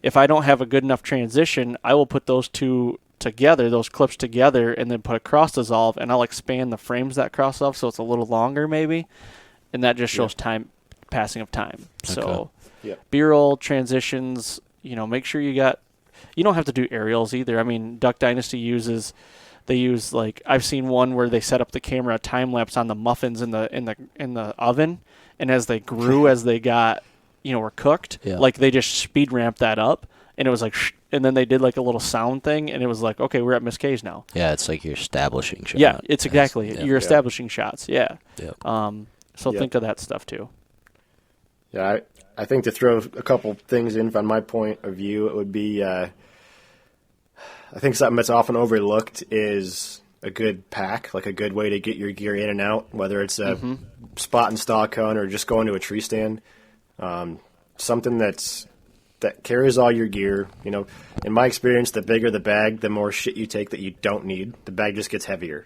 If I don't have a good enough transition, I will put those two together, those clips together, and then put a cross dissolve, and I'll expand the frames that cross off so it's a little longer maybe, and that just shows time, passing of time. Okay. So B-roll transitions, make sure you don't have to do aerials either. I mean, Duck Dynasty they use like, I've seen one where they set up the camera time lapse on the muffins in the oven, and as they grew, as they got, were cooked, like they just speed ramped that up. and it was like, shh, and then they did like a little sound thing, and it was like, okay, we're at Miss K's now. Yeah, it's like you're establishing shots. Yeah, it's exactly. You're establishing shots. Yeah. Yep. So think of that stuff too. Yeah, I think to throw a couple things in from my point of view, it would be, I think something that's often overlooked is a good pack, like a good way to get your gear in and out, whether it's a spot and stalk hunt or just going to a tree stand. Something that carries all your gear. You know, in my experience, the bigger the bag, the more shit you take that you don't need. The bag just gets heavier.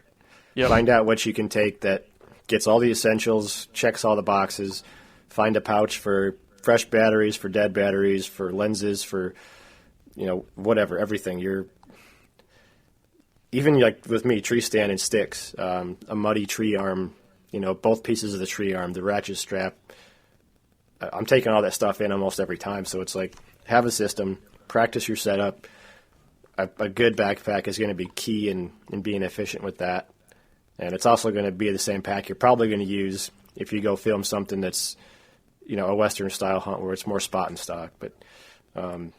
Yep. Find out what you can take that gets all the essentials, checks all the boxes. Find a pouch for fresh batteries, for dead batteries, for lenses, for, whatever, everything. Even like with me, tree stand and sticks, a muddy tree arm, both pieces of the tree arm, the ratchet strap. I'm taking all that stuff in almost every time. So it's like, have a system, practice your setup. A good backpack is going to be key in being efficient with that. And it's also going to be the same pack you're probably going to use if you go film something that's, a Western style hunt where it's more spot and stock. But, I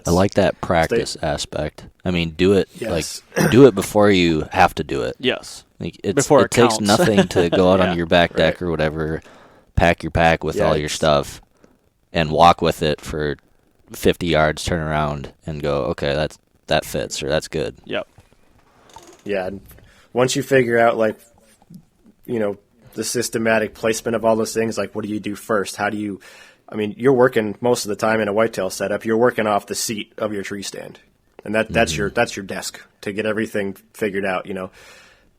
like that practice aspect. I mean, do it do it before you have to do it. Yes. Like it takes nothing to go out on your back deck or whatever, pack your pack with all your stuff, and walk with it for 50 yards, turn around, and go, okay, that fits, or that's good. Yep. Yeah. And once you figure out, the systematic placement of all those things, like what do you do first? You're working most of the time in a whitetail setup, you're working off the seat of your tree stand. And that's your desk to get everything figured out,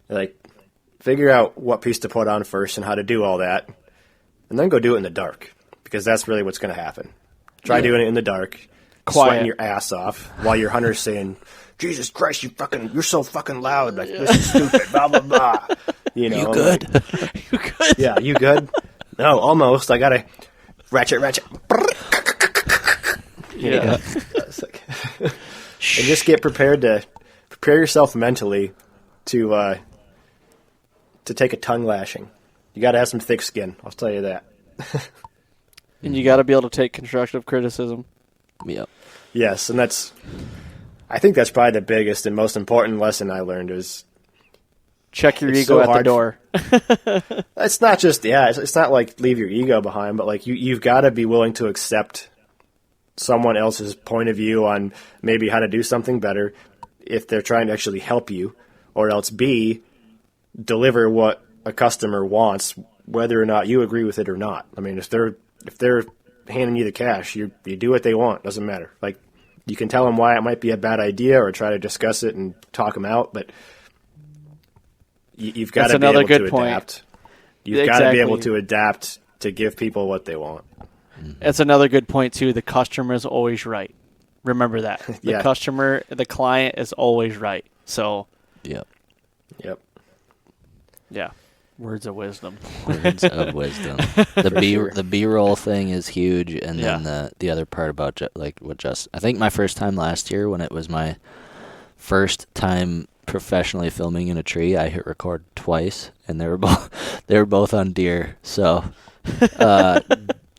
Like, figure out what piece to put on first and how to do all that, and then go do it in the dark, because that's really what's going to happen. Try doing it in the dark, sweating your ass off while your hunter's saying, Jesus Christ, you're so fucking loud, like, this is stupid, blah, blah, blah. You good? Like, you good? Yeah, you good? No, almost. I got to ratchet. Yeah. And just get prepared to prepare yourself mentally to take a tongue lashing. You got to have some thick skin. I'll tell you that. And you got to be able to take constructive criticism. Yep. Yes, and I think that's probably the biggest and most important lesson I learned is check your ego at the door. It's not just it's not like leave your ego behind, but like you've got to be willing to accept someone else's point of view on maybe how to do something better if they're trying to actually help you, or else B, deliver what a customer wants, whether or not you agree with it or not. I mean, if they're handing you the cash, you do what they want. Doesn't matter. Like, you can tell them why it might be a bad idea or try to discuss it and talk them out, but you've got to be able to adapt. You've got to be able to adapt to give people what they want. That's another good point, too. The customer is always right. Remember that. The customer, the client is always right. So, Yep. Yeah. Words of wisdom. Words of wisdom. The B-roll thing is huge, and then the other part about I think my first time last year, when it was my first time professionally filming in a tree, I hit record twice, and they were both on deer. So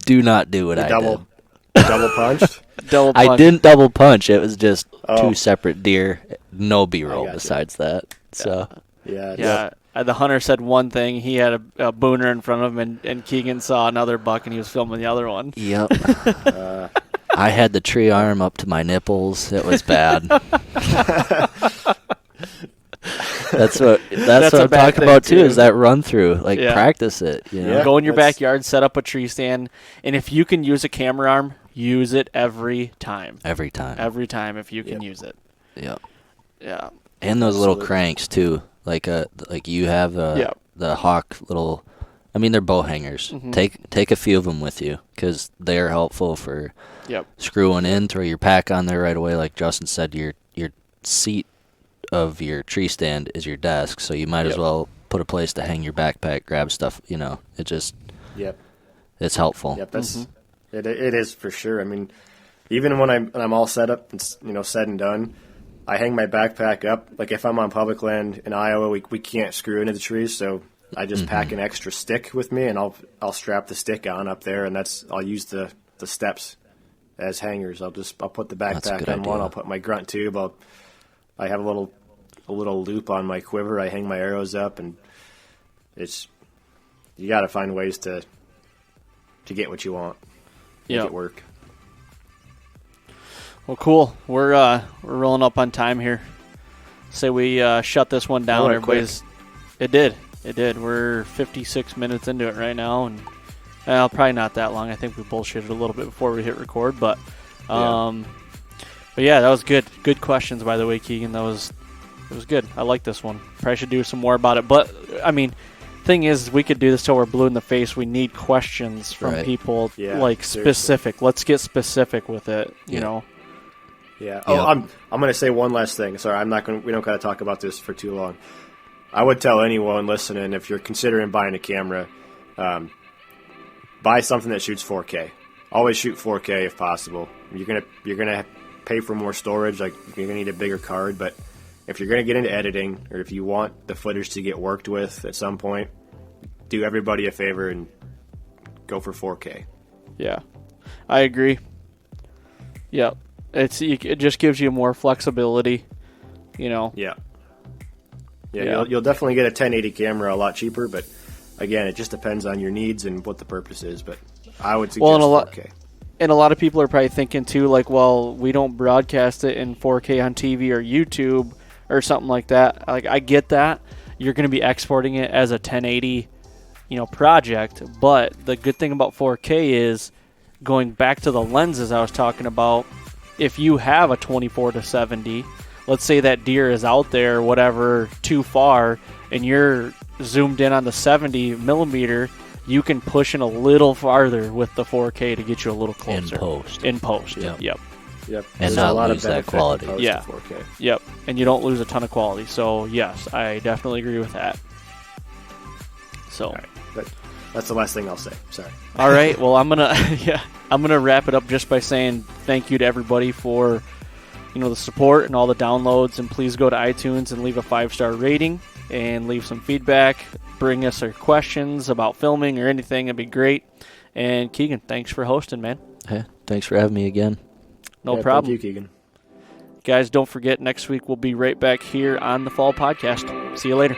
do not do what I did. Double punched? I didn't double punch. It was just two separate deer, no B-roll besides that. So yeah. The hunter said one thing. He had a booner in front of him, and Keegan saw another buck, and he was filming the other one. Yep. I had the tree arm up to my nipples. It was bad. That's what I'm talking about too. Is that run through? Like, practice it. Go in your backyard, set up a tree stand, and if you can use a camera arm, use it every time. Every time if you can use it. Yep. Yeah. And those little cranks too. Like you have the Hawk little. I mean, they're bow hangers. Mm-hmm. Take a few of them with you, because they are helpful for screwing in. Throw your pack on there right away. Like Justin said, your seat of your tree stand is your desk, so you might as well put a place to hang your backpack, grab stuff. It just it's helpful. Yep, that's it is for sure. I mean, even when I'm all set up and said and done, I hang my backpack up. Like, if I'm on public land in Iowa, we can't screw into the trees, so I just pack an extra stick with me, and I'll strap the stick on up there, and I'll use the steps as hangers. I'll put the backpack on one. I'll put my grunt tube. I have a little loop on my quiver. I hang my arrows up, and you got to find ways to get what you want. Make it work. Well, cool. We're rolling up on time here. Say we shut this one down. Everybody's. It did. We're 56 minutes into it right now, and probably not that long. I think we bullshitted a little bit before we hit record, but that was good. Good questions, by the way, Keegan. It was good. I like this one. Probably should do some more about it. But I mean, thing is, we could do this till we're blue in the face. We need questions from people, specific. Seriously. Let's get specific with it. You know. Yeah. Oh, I'm going to say one last thing. Sorry, we don't got to talk about this for too long. I would tell anyone listening, if you're considering buying a camera, buy something that shoots 4K. Always shoot 4K if possible. You're gonna pay for more storage. Like, you're gonna need a bigger card. But if you're gonna get into editing, or if you want the footage to get worked with at some point, do everybody a favor and go for 4K. Yeah, I agree. Yeah, it just gives you more flexibility. Yeah. Yeah, you'll definitely get a 1080 camera a lot cheaper, but again, it just depends on your needs and what the purpose is. But I would suggest 4K. And a lot of people are probably thinking too, like, well, we don't broadcast it in 4K on TV or YouTube or something like that. Like, I get that. You're going to be exporting it as a 1080, project. But the good thing about 4K is, going back to the lenses I was talking about, if you have a 24-70, let's say that deer is out there, whatever, too far, and you're zoomed in on the 70 millimeter, you can push in a little farther with the 4K to get you a little closer. In post. Yep. And not lose that quality. Yeah. 4K. Yep. And you don't lose a ton of quality. So, yes, I definitely agree with that. So. All right. That's the last thing I'll say. Sorry. All right. Well, I'm gonna wrap it up just by saying thank you to everybody for the support and all the downloads, and please go to iTunes and leave a 5-star rating and leave some feedback. Bring us your questions about filming or anything. It'd be great. And Keegan, thanks for hosting, man. Hey, thanks for having me again. No problem. Thank you, Keegan. Guys, don't forget, next week we'll be right back here on the Fall Podcast. See you later.